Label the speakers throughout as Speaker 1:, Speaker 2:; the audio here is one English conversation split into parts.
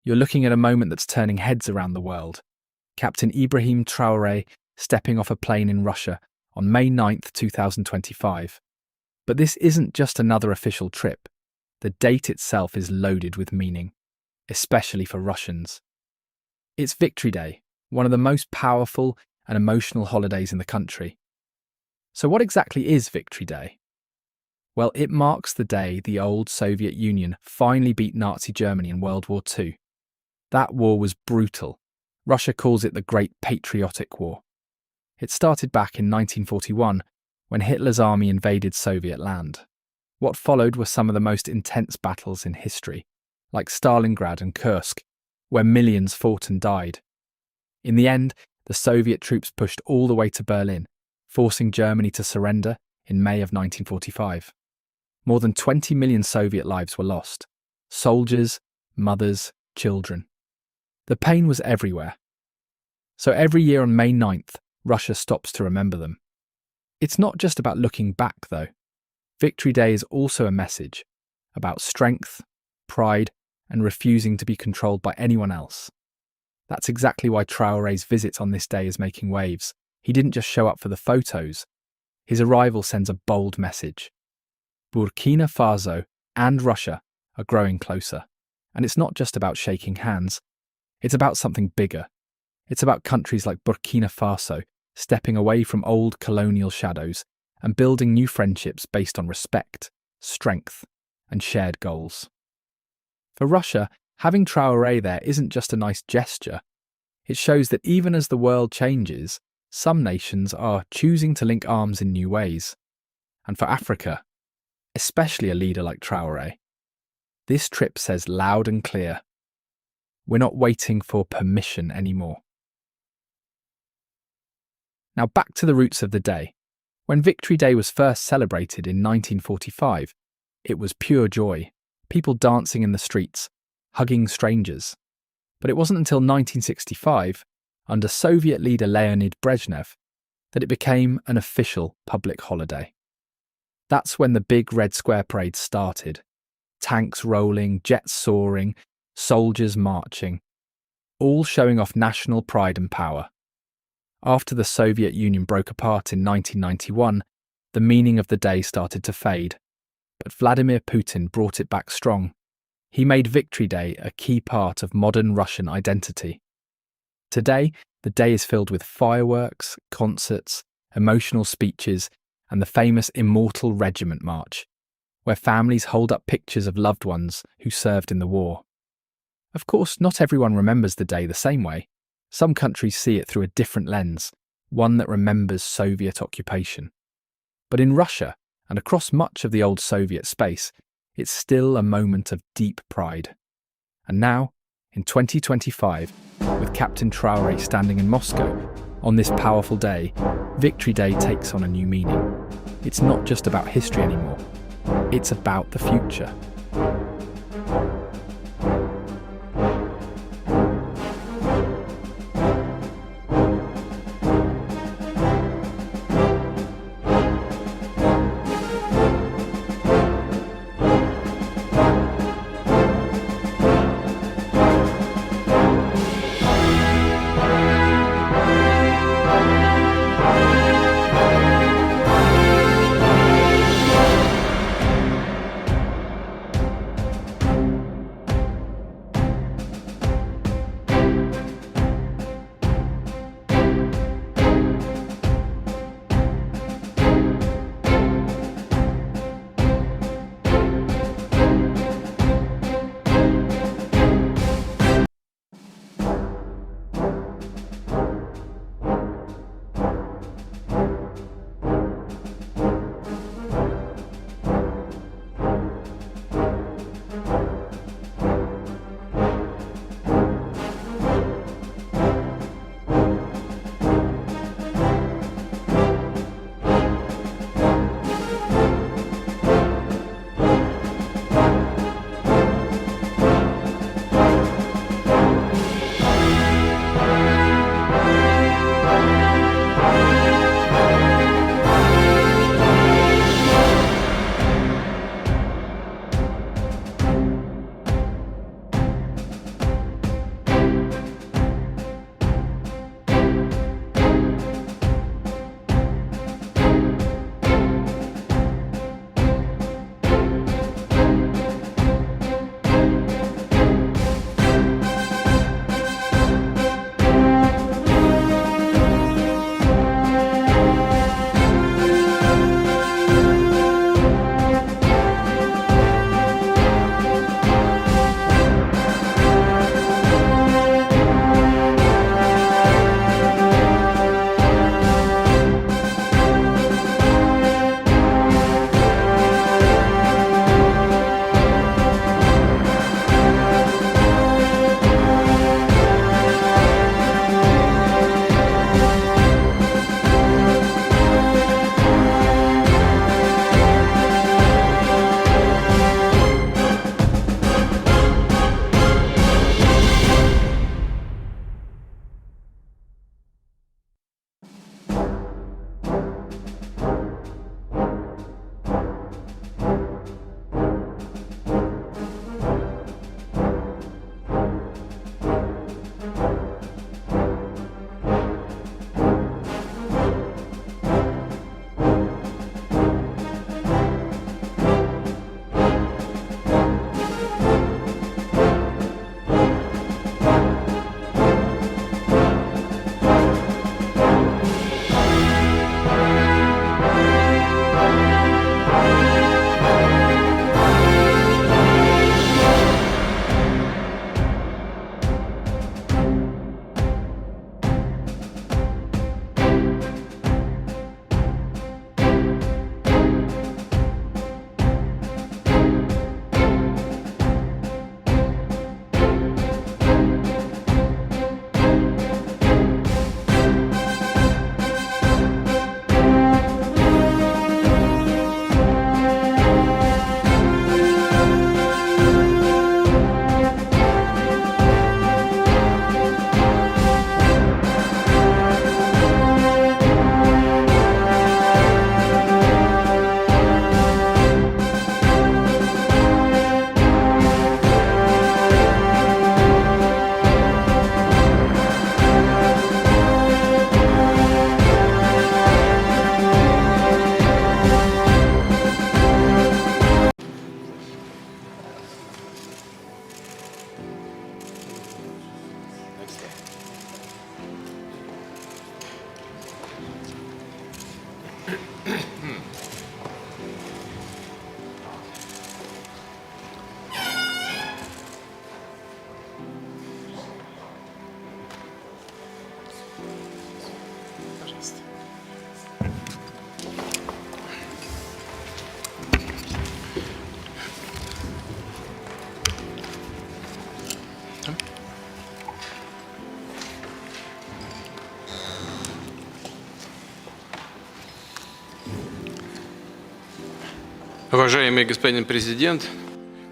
Speaker 1: You're looking at a moment that's turning heads around the world. Captain Ibrahim Traoré stepping off a plane in Russia on May 9th, 2025. But this isn't just another official trip. The date itself is loaded with meaning, especially for Russians. It's Victory Day, one of the most powerful and emotional holidays in the country. So what exactly is Victory Day? Well, it marks the day the old Soviet Union finally beat Nazi Germany in World War II. That war was brutal. Russia calls it the Great Patriotic War. It started back in 1941, when Hitler's army invaded Soviet land. What followed were some of the most intense battles in history, like Stalingrad and Kursk, where millions fought and died. In the end, the Soviet troops pushed all the way to Berlin, forcing Germany to surrender in May of 1945. More than 20 million Soviet lives were lost. Soldiers, mothers, children. The pain was everywhere. So every year on May 9th, Russia stops to remember them. It's not just about looking back, though. Victory Day is also a message about strength, pride, and refusing to be controlled by anyone else. That's exactly why Traoré's visit on this day is making waves. He didn't just show up for the photos. His arrival sends a bold message. Burkina Faso and Russia are growing closer. And it's not just about shaking hands. It's about something bigger. It's about countries like Burkina Faso stepping away from old colonial shadows and building new friendships based on respect, strength, and shared goals. For Russia, having Traoré there isn't just a nice gesture. It shows that even as the world changes, some nations are choosing to link arms in new ways. And for Africa, especially a leader like Traoré, this trip says loud and clear, we're not waiting for permission anymore. Now back to the roots of the day. When Victory Day was first celebrated in 1945, it was pure joy, people dancing in the streets, hugging strangers. But it wasn't until 1965, under Soviet leader Leonid Brezhnev, that it became an official public holiday. That's when the big Red Square parade started. Tanks rolling, jets soaring, soldiers marching, all showing off national pride and power. After the Soviet Union broke apart in 1991, the meaning of the day started to fade. But Vladimir Putin brought it back strong. He made Victory Day a key part of modern Russian identity. Today, the day is filled with fireworks, concerts, emotional speeches, and the famous Immortal Regiment March, where families hold up pictures of loved ones who served in the war. Of course, not everyone remembers the day the same way. Some countries see it through a different lens, one that remembers Soviet occupation. But in Russia, and across much of the old Soviet space, it's still a moment of deep pride. And now, in 2025, with Captain Traoré standing in Moscow, on this powerful day, Victory Day takes on a new meaning. It's not just about history anymore, it's about the future.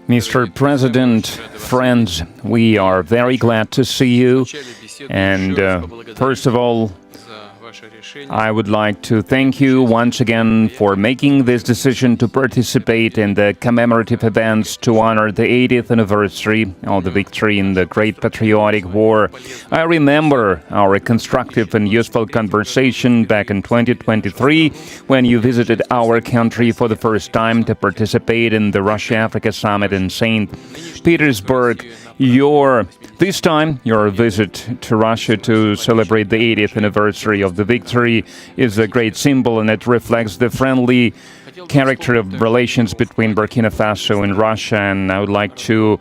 Speaker 2: Mr. President, friends, we are very glad to see you. And first of all, I would like to thank you once again for making this decision to participate in the commemorative events to honor the 80th anniversary of the victory in the Great Patriotic War. I remember our constructive and useful conversation back in 2023 when you visited our country for the first time to participate in the Russia-Africa Summit in St. Petersburg. This time, your visit to Russia to celebrate the 80th anniversary of the victory is a great symbol, and it reflects the friendly character of relations between Burkina Faso and Russia. And I would like to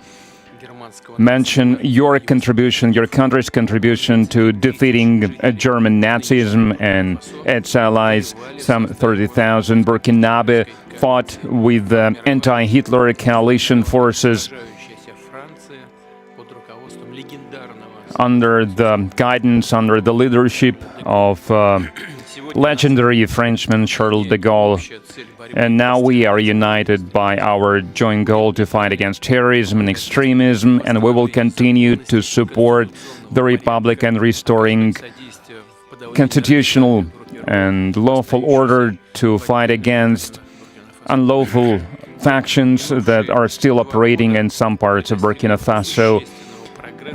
Speaker 2: mention your contribution, your country's contribution to defeating German Nazism and its allies. Some 30,000 Burkinabe fought with the anti-Hitler coalition forces under the guidance, under the leadership of legendary Frenchman Charles de Gaulle. And now we are united by our joint goal to fight against terrorism and extremism, and we will continue to support the Republic and restoring constitutional and lawful order, to fight against unlawful factions that are still operating in some parts of Burkina Faso.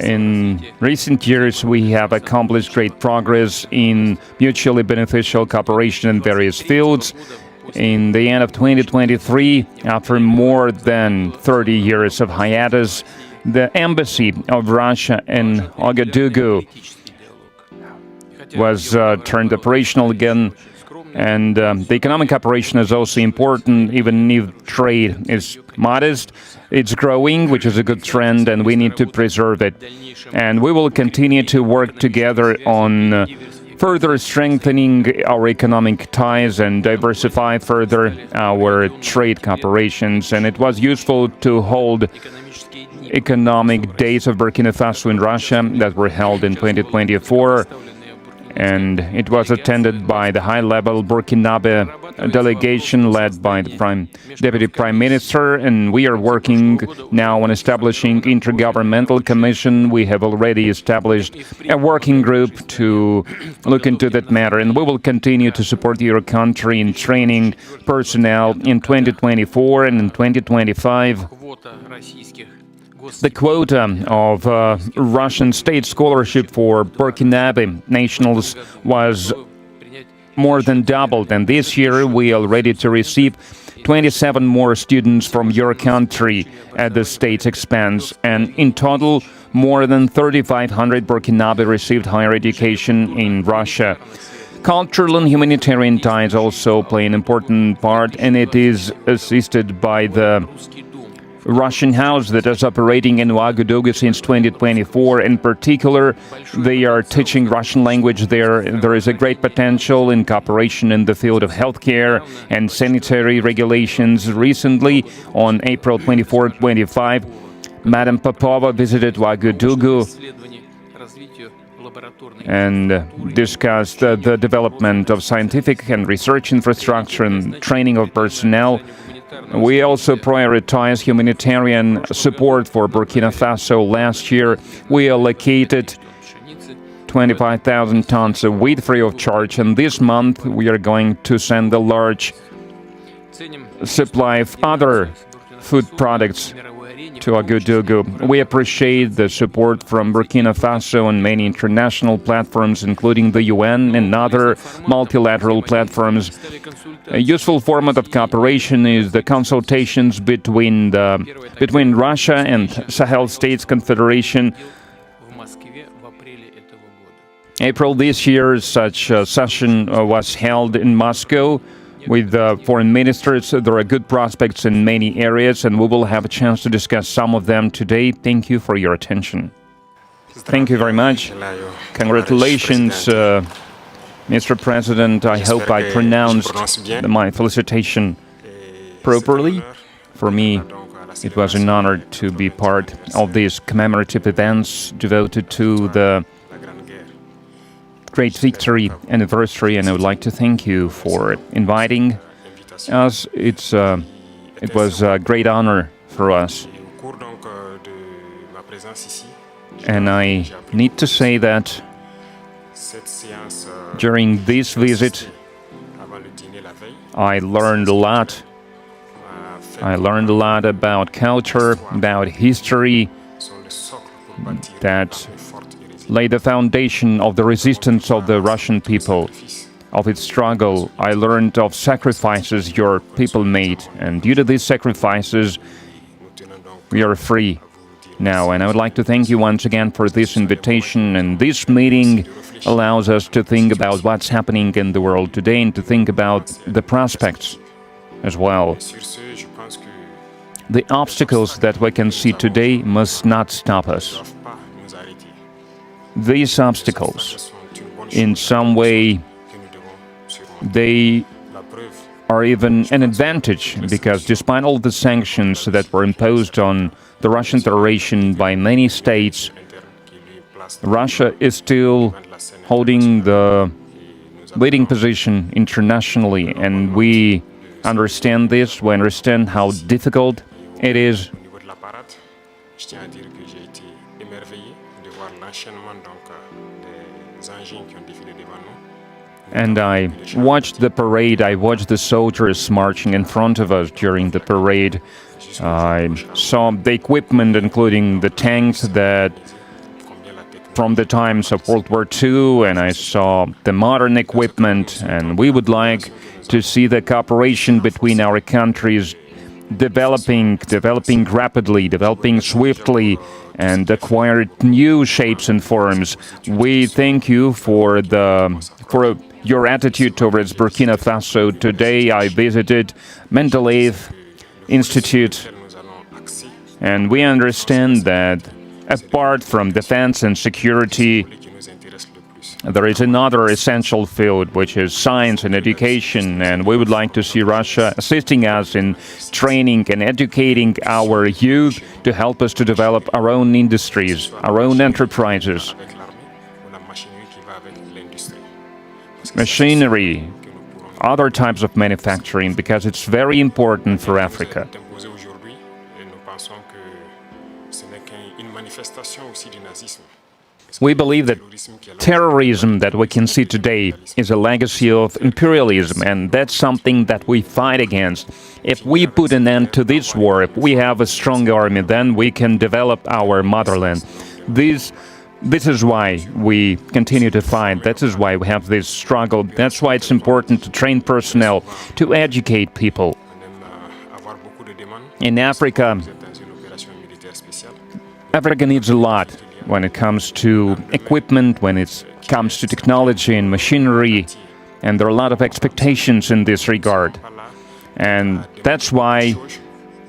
Speaker 2: In recent years, we have accomplished great progress in mutually beneficial cooperation in various fields. In the end of 2023, after more than 30 years of hiatus, the embassy of Russia in Ouagadougou was turned operational again. And the economic operation is also important, even if trade is modest. It's growing, which is a good trend, and we need to preserve it. And we will continue to work together on further strengthening our economic ties and diversify further our trade cooperations. And it was useful to hold economic days of Burkina Faso in Russia that were held in 2024. And it was attended by the high-level Burkinabe delegation led by the Deputy Prime Minister, and we are working now on establishing intergovernmental commission. We have already established a working group to look into that matter, and we will continue to support your country in training personnel in 2024 and in 2025. The quota of Russian state scholarship for Burkinabe nationals was more than doubled, and this year we are ready to receive 27 more students from your country at the state's expense, and in total more than 3,500 Burkinabe received higher education in Russia. Cultural and humanitarian ties also play an important part, and it is assisted by the Russian house that is operating in Ouagadougou since 2024. In particular, they are teaching Russian language there. There is a great potential in cooperation in the field of healthcare and sanitary regulations. Recently, on April 24-25, Madam Popova visited Ouagadougou and discussed the development of scientific and research infrastructure and training of personnel. We also prioritize humanitarian support for Burkina Faso. Last year, we allocated 25,000 tons of wheat free of charge, and this month we are going to send a large supply of other food products to Ouagadougou. We appreciate the support from Burkina Faso and many international platforms, including the UN and other multilateral platforms. A useful format of cooperation is the consultations between Russia and Sahel States Confederation. April this year, such a session was held in Moscow with foreign ministers. There are good prospects in many areas, and we will have a chance to discuss some of them today. Thank you for your attention. Thank you very much. Congratulations, Mr. President. I hope I pronounced my felicitation properly. For me, it was an honor to be part of these commemorative events devoted to the great victory anniversary, and I would like to thank you for inviting us. It's It was a great honor for us. And I need to say that during this visit, I learned a lot. I learned a lot about culture, about history, that laid the foundation of the resistance of the Russian people, of its struggle. I learned of sacrifices your people made, and due to these sacrifices, we are free now. And I would like to thank you once again for this invitation, and this meeting allows us to think about what's happening in the world today and to think about the prospects as well. The obstacles that we can see today must not stop us. These obstacles, in some way, they are even an advantage, because despite all the sanctions that were imposed on the Russian Federation by many states, Russia is still holding the leading position internationally, and we understand this, we understand how difficult it is. And I watched the parade, I watched the soldiers marching in front of us during the parade. I saw the equipment, including the tanks that from the times of World War II, and I saw the modern equipment, and we would like to see the cooperation between our countries developing rapidly, developing swiftly, and acquire new shapes and forms. We thank you for your attitude towards Burkina Faso. Today I visited Mendeleev Institute, and we understand that apart from defense and security, there is another essential field, which is science and education, and we would like to see Russia assisting us in training and educating our youth to help us to develop our own industries, our own enterprises. Machinery, other types of manufacturing, because it's very important for Africa. We believe that terrorism that we can see today is a legacy of imperialism, and that's something that we fight against. If we put an end to this war, if we have a strong army, then we can develop our motherland. This is why we continue to fight. That is why we have this struggle. That's why it's important to train personnel, to educate people. In Africa, Africa needs a lot when it comes to equipment, when it comes to technology and machinery, and there are a lot of expectations in this regard. And that's why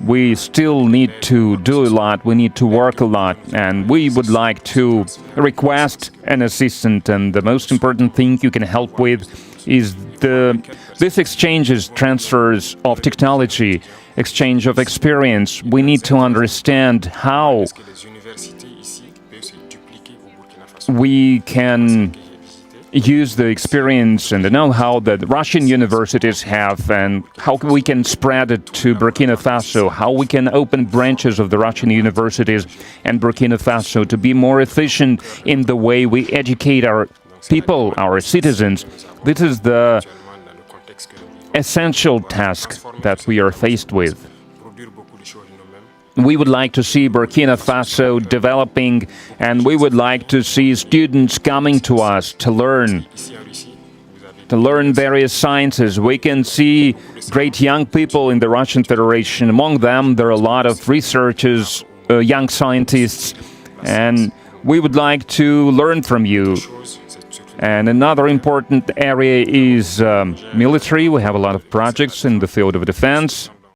Speaker 2: we still need to do a lot, we need to work a lot, and we would like to request an assistant, and the most important thing you can help with is this exchanges, transfers of technology, exchange of experience. We need to understand how we can use the experience and the know-how that Russian universities have, and how we can spread it to Burkina Faso, how we can open branches of the Russian universities and Burkina Faso to be more efficient in the way we educate our people, our citizens. This is the essential task that we are faced with. We would like to see Burkina Faso developing, and we would like to see students coming to us to learn various sciences. We can see great young people in the Russian Federation. Among them, there are a lot of researchers, young scientists, and we would like to learn from you. And another important area is military. We have a lot of projects in the field of defense.